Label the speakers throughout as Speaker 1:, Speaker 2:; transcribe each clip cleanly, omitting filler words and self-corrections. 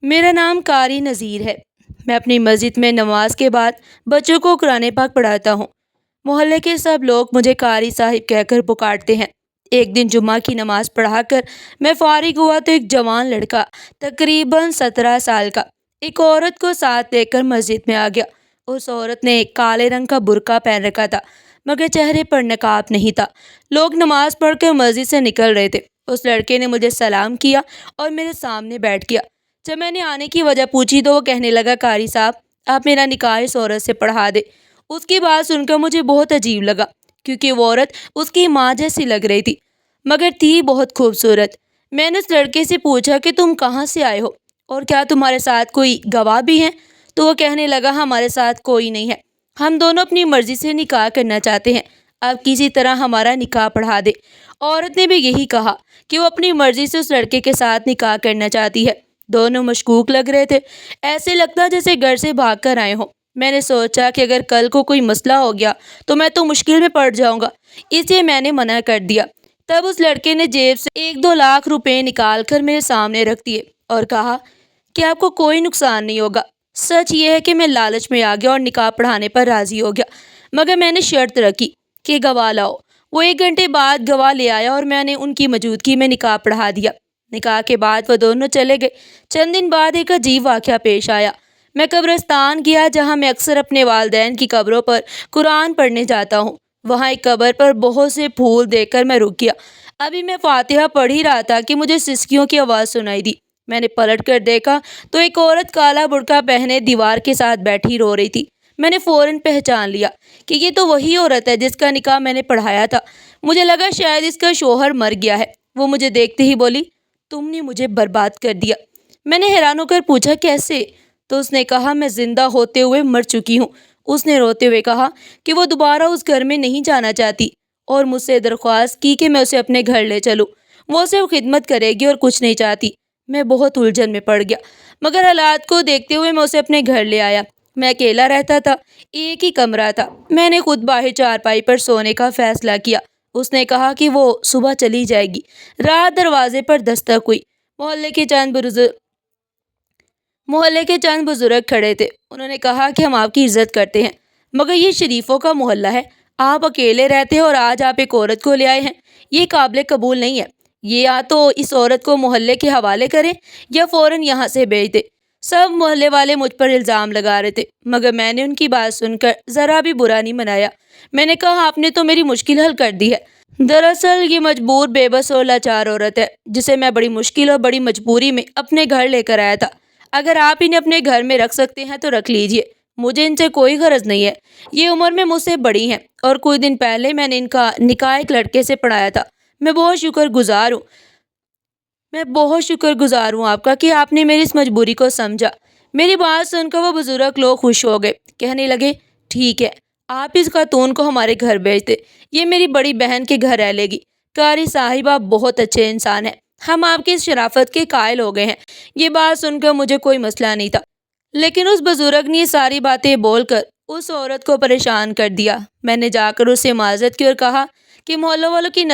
Speaker 1: میرا نام قاری نذیر ہے۔ میں اپنی مسجد میں نماز کے بعد بچوں کو قرآن پاک پڑھاتا ہوں۔ محلے کے سب لوگ مجھے قاری صاحب کہہ کر پکارتے ہیں۔ ایک دن جمعہ کی نماز پڑھا کر میں فارغ ہوا تو ایک جوان لڑکا تقریباً 17 سال کا ایک عورت کو ساتھ لے کر مسجد میں آ گیا۔ اس عورت نے ایک کالے رنگ کا برقع پہن رکھا تھا مگر چہرے پر نقاب نہیں تھا۔ لوگ نماز پڑھ کر مسجد سے نکل رہے تھے۔ اس لڑکے نے مجھے سلام کیا اور میرے سامنے بیٹھ گیا۔ جب میں نے آنے کی وجہ پوچھی تو وہ کہنے لگا، قاری صاحب آپ میرا نکاح اس عورت سے پڑھا دے۔ اس کی بات سن کر مجھے بہت عجیب لگا کیونکہ وہ عورت اس کی ماں جیسی لگ رہی تھی مگر تھی بہت خوبصورت۔ میں نے اس لڑکے سے پوچھا کہ تم کہاں سے آئے ہو اور کیا تمہارے ساتھ کوئی گواہ بھی ہے؟ تو وہ کہنے لگا، ہمارے ساتھ کوئی نہیں ہے، ہم دونوں اپنی مرضی سے نکاح کرنا چاہتے ہیں، آپ کسی طرح ہمارا نکاح پڑھا دے۔ عورت نے بھی یہی کہا کہ وہ اپنی مرضی سے اس لڑکے کے ساتھ نکاح کرنا چاہتی ہے۔ دونوں مشکوک لگ رہے تھے، ایسے لگتا جیسے گھر سے بھاگ کر آئے ہوں۔ میں نے سوچا کہ اگر کل کو کوئی مسئلہ ہو گیا تو میں تو مشکل میں پڑ جاؤں گا، اس لیے میں نے منع کر دیا۔ تب اس لڑکے نے جیب سے 1-2 لاکھ روپے نکال کر میرے سامنے رکھ دیے اور کہا کہ آپ کو کوئی نقصان نہیں ہوگا۔ سچ یہ ہے کہ میں لالچ میں آ گیا اور نکاح پڑھانے پر راضی ہو گیا مگر میں نے شرط رکھی کہ گواہ لاؤ۔ وہ 1 گھنٹے بعد گواہ لے آیا اور میں نے ان کی موجودگی میں نکاح پڑھا دیا۔ نکاح کے بعد وہ دونوں چلے گئے۔ چند دن بعد ایک عجیب واقعہ پیش آیا۔ میں قبرستان گیا جہاں میں اکثر اپنے والدین کی قبروں پر قرآن پڑھنے جاتا ہوں۔ وہاں ایک قبر پر بہت سے پھول دیکھ کر میں رک گیا۔ ابھی میں فاتحہ پڑھ ہی رہا تھا کہ مجھے سسکیوں کی آواز سنائی دی۔ میں نے پلٹ کر دیکھا تو ایک عورت کالا برقع پہنے دیوار کے ساتھ بیٹھی رو رہی تھی۔ میں نے فوراً پہچان لیا کہ یہ تو وہی عورت ہے جس کا نکاح میں نے پڑھایا تھا۔ مجھے لگا شاید اس کا شوہر مر گیا ہے۔ وہ مجھے دیکھتے ہی بولی، تم نے مجھے برباد کر دیا۔ میں نے حیران ہو کر پوچھا، کیسے؟ تو اس نے کہا، میں زندہ ہوتے ہوئے مر چکی ہوں۔ اس نے روتے ہوئے کہا کہ وہ دوبارہ اس گھر میں نہیں جانا چاہتی اور مجھ سے درخواست کی کہ میں اسے اپنے گھر لے چلوں۔ وہ صرف خدمت کرے گی اور کچھ نہیں چاہتی۔ میں بہت الجھن میں پڑ گیا مگر حالات کو دیکھتے ہوئے میں اسے اپنے گھر لے آیا۔ میں اکیلا رہتا تھا، ایک ہی کمرہ تھا۔ میں نے خود باہر چارپائی پر سونے کا فیصلہ کیا۔ اس نے کہا کہ وہ صبح چلی جائے گی۔ رات دروازے پر دستک ہوئی۔ محلے کے چند بزرگ کھڑے تھے۔ انہوں نے کہا کہ ہم آپ کی عزت کرتے ہیں مگر یہ شریفوں کا محلہ ہے، آپ اکیلے رہتے ہیں اور آج آپ ایک عورت کو لے آئے ہیں، یہ قابل قبول نہیں ہے۔ یہ یا تو اس عورت کو محلے کے حوالے کریں یا فوراً یہاں سے بھیج دیں۔ سب محلے والے مجھ پر الزام لگا رہے تھے مگر میں نے ان کی بات سن کر ذرا بھی برا نہیں منایا۔ میں نے کہا، آپ نے تو میری مشکل حل کر دی ہے۔ دراصل یہ مجبور، بے بس اور لاچار عورت ہے جسے میں بڑی مشکل اور بڑی مجبوری میں اپنے گھر لے کر آیا تھا۔ اگر آپ انہیں اپنے گھر میں رکھ سکتے ہیں تو رکھ لیجئے، مجھے ان سے کوئی غرض نہیں ہے۔ یہ عمر میں مجھ سے بڑی ہیں اور کچھ دن پہلے میں نے ان کا نکاح ایک لڑکے سے پڑھایا تھا۔ میں بہت شکر گزار ہوں آپ کا کہ آپ نے میری اس مجبوری کو سمجھا۔ میری بات سن کر وہ بزرگ لوگ خوش ہو گئے، کہنے لگے، ٹھیک ہے، آپ اس خاتون کو ہمارے گھر بھیج دیں، یہ میری بڑی بہن کے گھر رہ لے گی۔ قاری صاحب آپ بہت اچھے انسان ہیں، ہم آپ کی اس شرافت کے قائل ہو گئے ہیں۔ یہ بات سن کر مجھے کوئی مسئلہ نہیں تھا لیکن اس بزرگ نے یہ ساری باتیں بول کر اس عورت کو پریشان کر دیا۔ میں نے جا کر اسے معذرت کی اور کہا کہ محلے والوں کی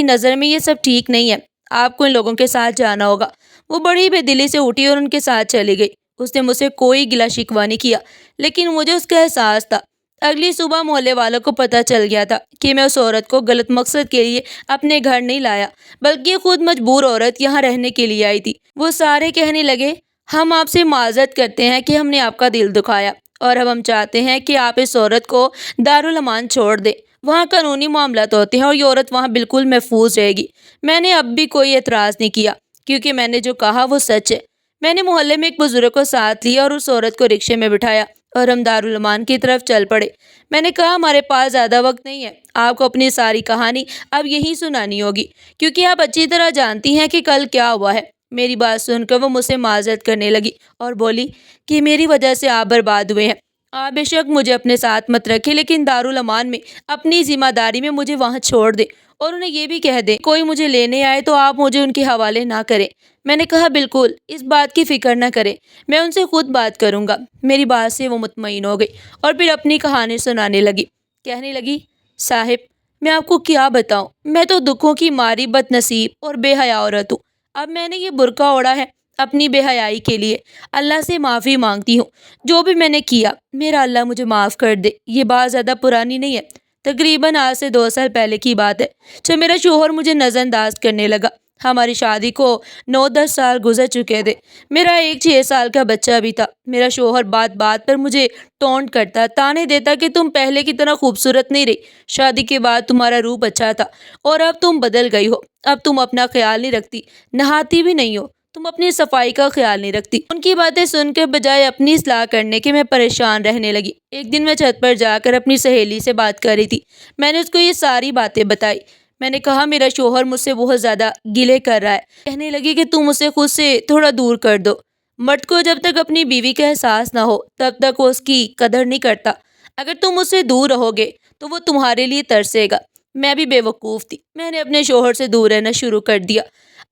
Speaker 1: نظر میں یہ سب ٹھیک نہیں ہے، آپ کو ان لوگوں کے ساتھ جانا ہوگا۔ وہ بڑی بے دلی سے اٹھی اور ان کے ساتھ چلی گئی۔ اس نے مجھ سے کوئی گلہ شکوہ نہیں کیا لیکن مجھے اس کا احساس تھا۔ اگلی صبح محلے والوں کو پتہ چل گیا تھا کہ میں اس عورت کو غلط مقصد کے لیے اپنے گھر نہیں لایا بلکہ خود مجبور عورت یہاں رہنے کے لیے آئی تھی۔ وہ سارے کہنے لگے، ہم آپ سے معذرت کرتے ہیں کہ ہم نے آپ کا دل دکھایا اور اب ہم چاہتے ہیں کہ آپ اس عورت کو دارالامان چھوڑ دیں۔ وہاں قانونی معاملات ہوتے ہیں اور یہ عورت وہاں بالکل محفوظ رہے گی۔ میں نے اب بھی کوئی اعتراض نہیں کیا کیونکہ میں نے جو کہا وہ سچ ہے۔ میں نے محلے میں ایک بزرگ کو ساتھ لیا اور اس عورت کو رکشے میں بٹھایا اور ہم دارالامان کی طرف چل پڑے۔ میں نے کہا، ہمارے پاس زیادہ وقت نہیں ہے، آپ کو اپنی ساری کہانی اب یہی سنانی ہوگی کیونکہ آپ اچھی طرح جانتی ہیں کہ کل کیا ہوا ہے۔ میری بات سن کر وہ مجھ سے معذرت کرنے لگی اور بولی کہ میری وجہ سے آپ برباد ہوئے ہیں۔ آپ بے شک مجھے اپنے ساتھ مت رکھیں لیکن دارالامان میں اپنی ذمہ داری میں مجھے وہاں چھوڑ دیں اور انہیں یہ بھی کہہ دیں کوئی مجھے لینے آئے تو آپ مجھے ان کے حوالے نہ کریں۔ میں نے کہا، بالکل، اس بات کی فکر نہ کریں، میں ان سے خود بات کروں گا۔ میری بات سے وہ مطمئن ہو گئی اور پھر اپنی کہانی سنانے لگی۔ کہنے لگی، صاحب میں آپ کو کیا بتاؤں، میں تو دکھوں کی ماری بد نصیب اور بے حیا عورت ہوں۔ اب میں نے یہ برقع اوڑھا ہے اپنی بے حیائی کے لیے۔ اللہ سے معافی مانگتی ہوں، جو بھی میں نے کیا میرا اللہ مجھے معاف کر دے۔ یہ بات زیادہ پرانی نہیں ہے، تقریباً آج سے 2 سال پہلے کی بات ہے، جب میرا شوہر مجھے نظر انداز کرنے لگا۔ ہماری شادی کو 9-10 سال گزر چکے تھے، میرا ایک 6 سال کا بچہ بھی تھا۔ میرا شوہر بات بات پر مجھے ٹونٹ کرتا، تانے دیتا کہ تم پہلے کی طرح خوبصورت نہیں رہی، شادی کے بعد تمہارا روپ اچھا تھا اور اب تم بدل گئی ہو، اب تم اپنا خیال نہیں رکھتی، نہاتی بھی نہیں ہو، تم اپنی صفائی کا خیال نہیں رکھتی۔ ان کی باتیں سن کے بجائے اپنی اصلاح کرنے کے میں پریشان رہنے لگی۔ ایک دن میں چھت پر جا کر اپنی سہیلی سے بات کر رہی تھی، میں نے اس کو یہ ساری باتیں بتائی۔ میں نے کہا میرا شوہر مجھ سے بہت زیادہ گلے کر رہا ہے۔ کہنے لگی کہ تم اسے خود سے تھوڑا دور کر دو، مرد کو جب تک اپنی بیوی کا احساس نہ ہو تب تک وہ اس کی قدر نہیں کرتا، اگر تم اس سے دور رہو گے تو وہ تمہارے لیے ترسے گا۔ میں بھی بے وقوف تھی، میں نے اپنے شوہر سے دور رہنا شروع کر دیا۔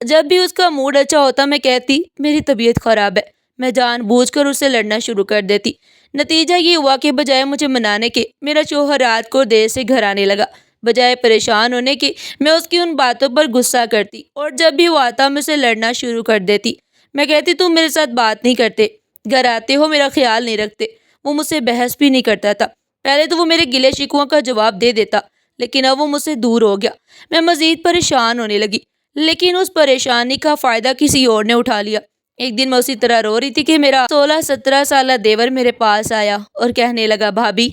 Speaker 1: جب بھی اس کا موڈ اچھا ہوتا میں کہتی میری طبیعت خراب ہے، میں جان بوجھ کر اسے لڑنا شروع کر دیتی۔ نتیجہ یہ ہوا کہ بجائے مجھے منانے کے میرا شوہر رات کو دیر سے گھر آنے لگا۔ بجائے پریشان ہونے کے میں اس کی ان باتوں پر غصہ کرتی اور جب بھی وہ آتا میں اسے لڑنا شروع کر دیتی۔ میں کہتی تم میرے ساتھ بات نہیں کرتے، گھر آتے ہو میرا خیال نہیں رکھتے۔ وہ مجھ سے بحث بھی نہیں کرتا تھا۔ پہلے تو وہ میرے گلے شکووں کا جواب دے دیتا، لیکن اب وہ مجھ سے دور ہو گیا۔ میں مزید پریشان ہونے لگی، لیکن اس پریشانی کا فائدہ کسی اور نے اٹھا لیا۔ ایک دن میں اسی طرح رو رہی تھی کہ میرا 16-17 سالہ دیور میرے پاس آیا اور کہنے لگا بھابی،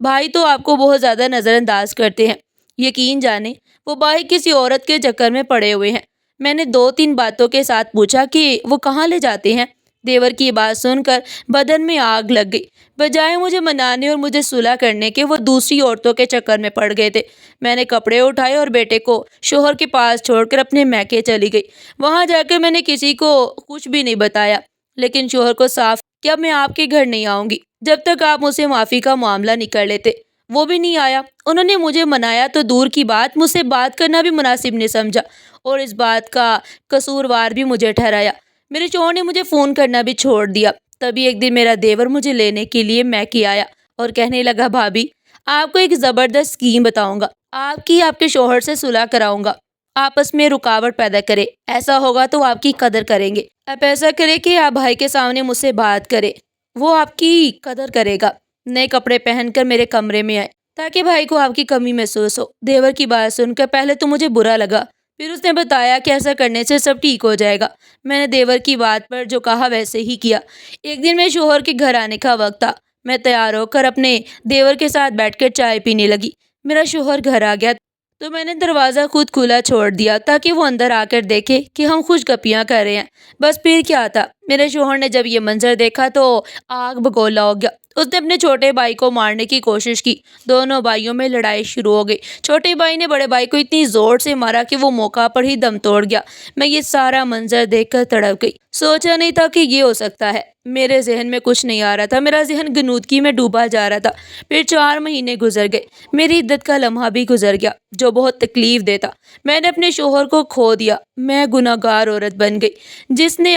Speaker 1: بھائی تو آپ کو بہت زیادہ نظر انداز کرتے ہیں، یقین جانیں وہ بھائی کسی عورت کے چکر میں پڑے ہوئے ہیں۔ میں نے 2-3 باتوں کے ساتھ پوچھا کہ وہ کہاں لے جاتے ہیں۔ دیور کی بات سن کر بدن میں آگ لگ گئی۔ بجائے مجھے منانے اور مجھے صلح کرنے کے وہ دوسری عورتوں کے چکر میں پڑ گئے تھے۔ میں نے کپڑے اٹھائے اور بیٹے کو شوہر کے پاس چھوڑ کر اپنے میکے چلی گئی۔ وہاں جا کر میں نے کسی کو کچھ بھی نہیں بتایا، لیکن شوہر کو صاف کہ اب میں آپ کے گھر نہیں آؤں گی جب تک آپ مجھ سے معافی کا معاملہ نہیں کر لیتے۔ وہ بھی نہیں آیا۔ انہوں نے مجھے منایا تو دور کی بات مجھ سے بات کرنا بھی مناسب نہیں سمجھا اور اس بات کا قصوروار بھی مجھے ٹھہرایا۔ میرے شوہر نے مجھے فون کرنا بھی چھوڑ دیا۔ تبھی ایک دن میرا دیور مجھے لینے کے لیے میکے آیا اور کہنے لگا بھابی، آپ کو ایک زبردست اسکیم بتاؤں گا، آپ کے شوہر سے صلح کراؤں گا، آپس میں رکاوٹ پیدا کرے، ایسا ہوگا تو آپ کی قدر کریں گے۔ آپ ایسا کرے کہ آپ بھائی کے سامنے مجھ سے بات کرے، وہ آپ کی قدر کرے گا۔ نئے کپڑے پہن کر میرے کمرے میں آئے تاکہ بھائی کو آپ کی کمی محسوس ہو۔ دیور کی بات سن کر پہلے تو مجھے برا لگا، پھر اس نے بتایا کہ ایسا کرنے سے سب ٹھیک ہو جائے گا۔ میں نے دیور کی بات پر جو کہا ویسے ہی کیا۔ ایک دن میرے شوہر کے گھر آنے کا وقت تھا۔ میں تیار ہو کر اپنے دیور کے ساتھ بیٹھ کر چائے پینے لگی۔ میرا شوہر گھر آ گیا تو میں نے دروازہ خود کھلا چھوڑ دیا تاکہ وہ اندر آ کر دیکھے کہ ہم خوش گپیاں کر رہے ہیں۔ بس پھر کیا تھا، میرے شوہر نے جب یہ منظر دیکھا تو آگ بگولا ہو گیا۔ اس نے اپنے چھوٹے بھائی کو مارنے کی کوشش کی، دونوں بھائیوں میں لڑائی شروع ہو گئی۔ چھوٹے بھائی نے بڑے بھائی کو اتنی زور سے مارا کہ وہ موقع پر ہی دم توڑ گیا۔ میں یہ سارا منظر دیکھ کر تڑپ گئی۔ سوچا نہیں تھا کہ یہ ہو سکتا ہے، میرے ذہن میں کچھ نہیں آ رہا تھا، میرا ذہن غنودگی میں ڈوبا جا رہا تھا۔ پھر 4 مہینے گزر گئے، میری عدت کا لمحہ بھی گزر گیا جو بہت تکلیف دیتا۔ میں نے اپنے شوہر کو کھو دیا۔ میں گناہگار عورت بن گئی جس نے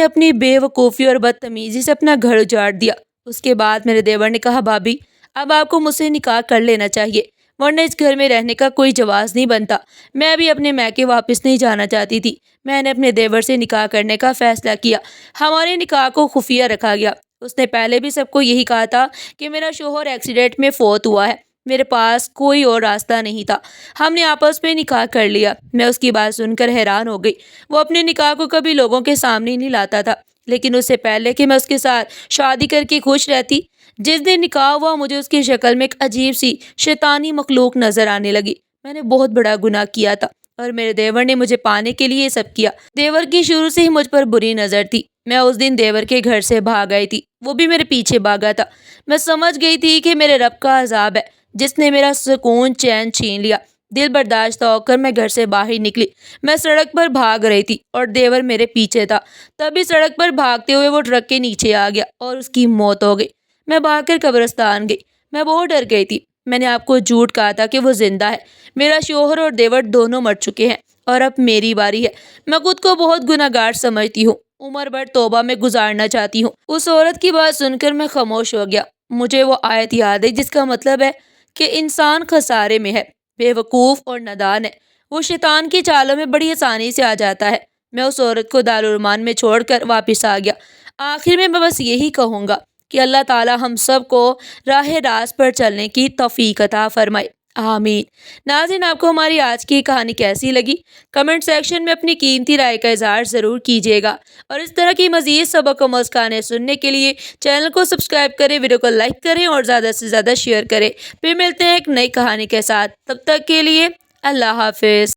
Speaker 1: اپنی بے وقوفی اور بدتمیزی سے اپنا گھر اجاڑ دیا۔ اس کے بعد میرے دیور نے کہا بھابی، اب آپ کو مجھ سے نکاح کر لینا چاہیے، ورنہ اس گھر میں رہنے کا کوئی جواز نہیں بنتا۔ میں بھی اپنے میکے واپس نہیں جانا چاہتی تھی۔ میں نے اپنے دیور سے نکاح کرنے کا فیصلہ کیا۔ ہمارے نکاح کو خفیہ رکھا گیا۔ اس نے پہلے بھی سب کو یہی کہا تھا کہ میرا شوہر ایکسیڈنٹ میں فوت ہوا ہے، میرے پاس کوئی اور راستہ نہیں تھا۔ ہم نے آپس میں نکاح کر لیا۔ میں اس کی بات سن کر حیران ہو گئی۔ وہ اپنے نکاح کو کبھی لوگوں کے سامنے نہیں لاتا تھا، لیکن اس سے پہلے کہ میں اس کے ساتھ شادی کر کے خوش رہتی، جس دن نکاح ہوا مجھے اس کی شکل میں ایک عجیب سی شیطانی مخلوق نظر آنے لگی۔ میں نے بہت بڑا گناہ کیا تھا اور میرے دیور نے مجھے پانے کے لیے یہ سب کیا۔ دیور کی شروع سے ہی مجھ پر بری نظر تھی۔ میں اس دن دیور کے گھر سے بھاگ آئی تھی، وہ بھی میرے پیچھے بھاگا تھا۔ میں سمجھ گئی تھی کہ میرے رب کا عذاب ہے جس نے میرا سکون چین چھین لیا۔ دل برداشتہ ہو کر میں گھر سے باہر نکلی۔ میں سڑک پر بھاگ رہی تھی اور دیور میرے پیچھے تھا۔ تبھی سڑک پر بھاگتے ہوئے وہ ٹرک کے نیچے آ گیا اور اس کی موت ہو گئی۔ میں بھاگ کر قبرستان گئی۔ میں بہت ڈر گئی تھی۔ میں نے آپ کو جھوٹ کہا تھا کہ وہ زندہ ہے۔ میرا شوہر اور دیور دونوں مر چکے ہیں اور اب میری باری ہے۔ میں خود کو بہت گناہگار سمجھتی ہوں، عمر بھر توبہ میں گزارنا چاہتی ہوں۔ اس عورت کی بات سن کر میں خاموش ہو گیا۔ مجھے وہ آیت یاد ہے جس کا مطلب ہے کہ انسان خسارے میں ہے، بے وقوف اور نادان ہے، وہ شیطان کی چالوں میں بڑی آسانی سے آ جاتا ہے۔ میں اس عورت کو دارالعرمان میں چھوڑ کر واپس آ گیا۔ آخر میں بس یہی کہوں گا کہ اللہ تعالی ہم سب کو راہ راست پر چلنے کی توفیق عطا فرمائے، آمین۔ ناظرین، آپ کو ہماری آج کی کہانی کیسی لگی؟ کمنٹ سیکشن میں اپنی قیمتی رائے کا اظہار ضرور کیجیے گا، اور اس طرح کی مزید سبق و مسکانیں سننے کے لیے چینل کو سبسکرائب کریں، ویڈیو کو لائک کریں اور زیادہ سے زیادہ شیئر کریں۔ پھر ملتے ہیں ایک نئی کہانی کے ساتھ، تب تک کے لیے اللہ حافظ۔